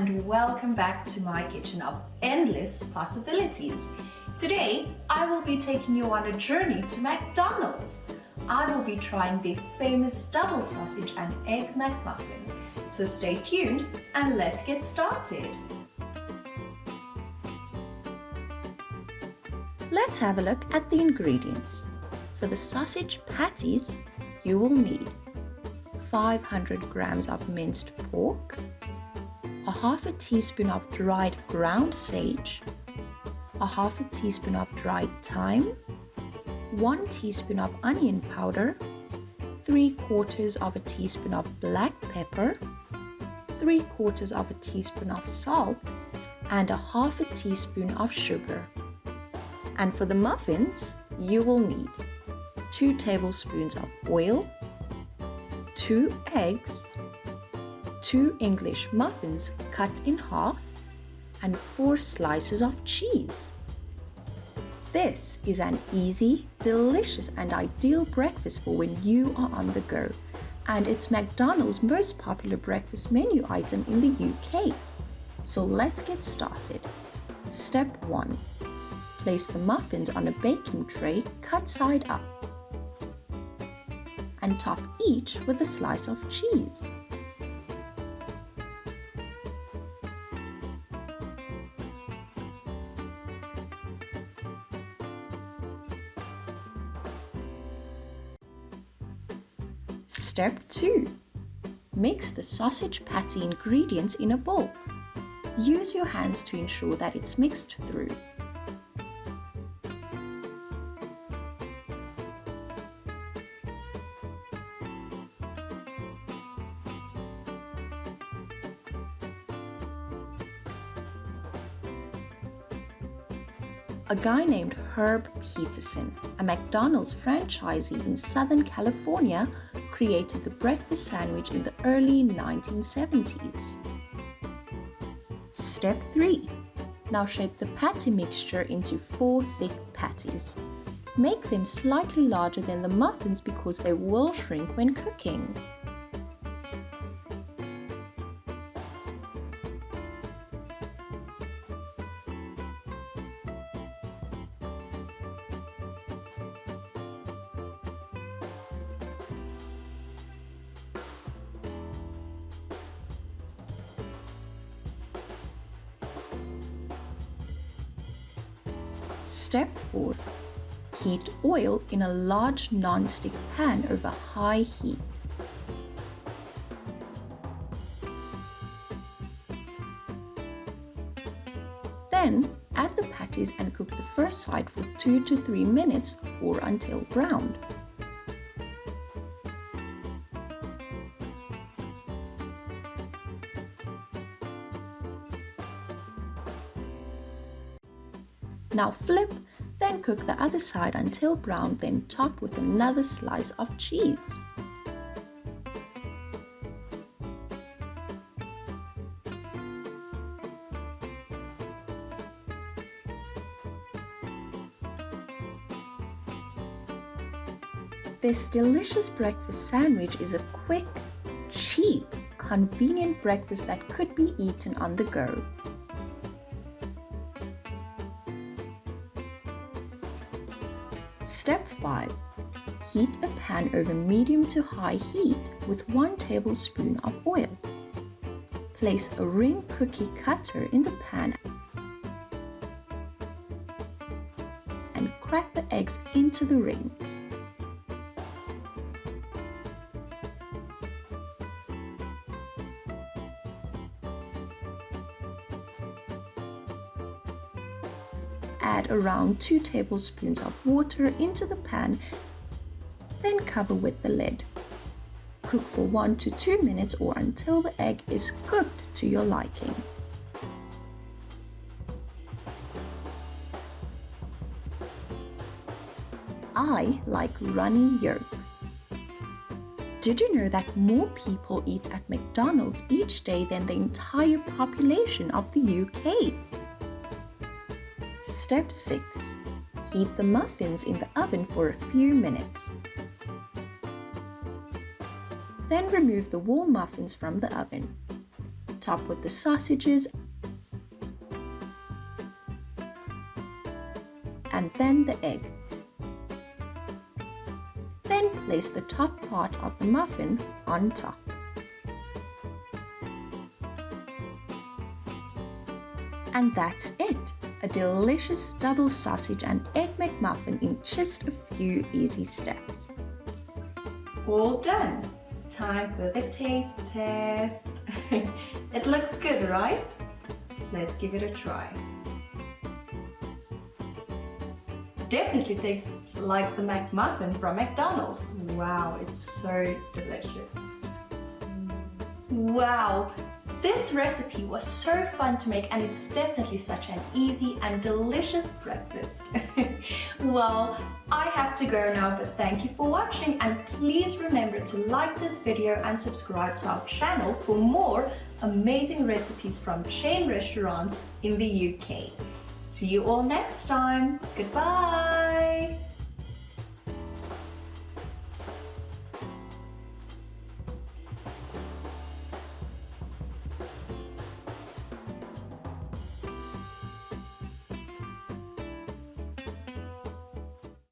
and welcome back to my kitchen of endless possibilities. Today, I will be taking you on a journey to McDonald's. I will be trying the famous double sausage and egg McMuffin. So stay tuned and let's get started. Let's have a look at the ingredients. For the sausage patties, you will need 500 grams of minced pork, a half a teaspoon of dried ground sage, a half a teaspoon of dried thyme, 1 teaspoon of onion powder, 3/4 of a teaspoon of black pepper, 3/4 of a teaspoon of salt, and a half a teaspoon of sugar. And for the muffins, you will need 2 tablespoons of oil, 2 eggs, 2 English muffins cut in half, and 4 slices of cheese. This is an easy, delicious and ideal breakfast for when you are on the go, and it's McDonald's most popular breakfast menu item in the UK. So let's get started. Step 1. Place the muffins on a baking tray cut side up and top each with a slice of cheese. Step 2. Mix the sausage patty ingredients in a bowl. Use your hands to ensure that it's mixed through. A guy named Herb Peterson, a McDonald's franchisee in Southern California, created the breakfast sandwich in the early 1970s. Step 3. Now shape the patty mixture into 4 thick patties. Make them slightly larger than the muffins because they will shrink when cooking. Step 4. Heat oil in a large non-stick pan over high heat. Then add the patties and cook the first side for 2 to 3 minutes or until browned. Now flip, then cook the other side until brown, then top with another slice of cheese. This delicious breakfast sandwich is a quick, cheap, convenient breakfast that could be eaten on the go. Step 5. Heat a pan over medium to high heat with 1 tablespoon of oil. Place a ring cookie cutter in the pan and crack the eggs into the rings. Add around 2 tablespoons of water into the pan, then cover with the lid. Cook for 1 to 2 minutes or until the egg is cooked to your liking. I like runny yolks. Did you know that more people eat at McDonald's each day than the entire population of the UK? Step 6. Heat the muffins in the oven for a few minutes. Then remove the warm muffins from the oven. top with the sausages and then the egg. Then place the top part of the muffin on top. And that's it! A delicious double sausage and egg McMuffin in just a few easy steps. All done! Time for the taste test. It looks good, right? Let's give it a try. Definitely tastes like the McMuffin from McDonald's. Wow, it's so delicious. Wow! This recipe was so fun to make, and it's definitely such an easy and delicious breakfast. Well, I have to go now, but thank you for watching, and please remember to like this video and subscribe to our channel for more amazing recipes from chain restaurants in the UK. See you all next time. Goodbye!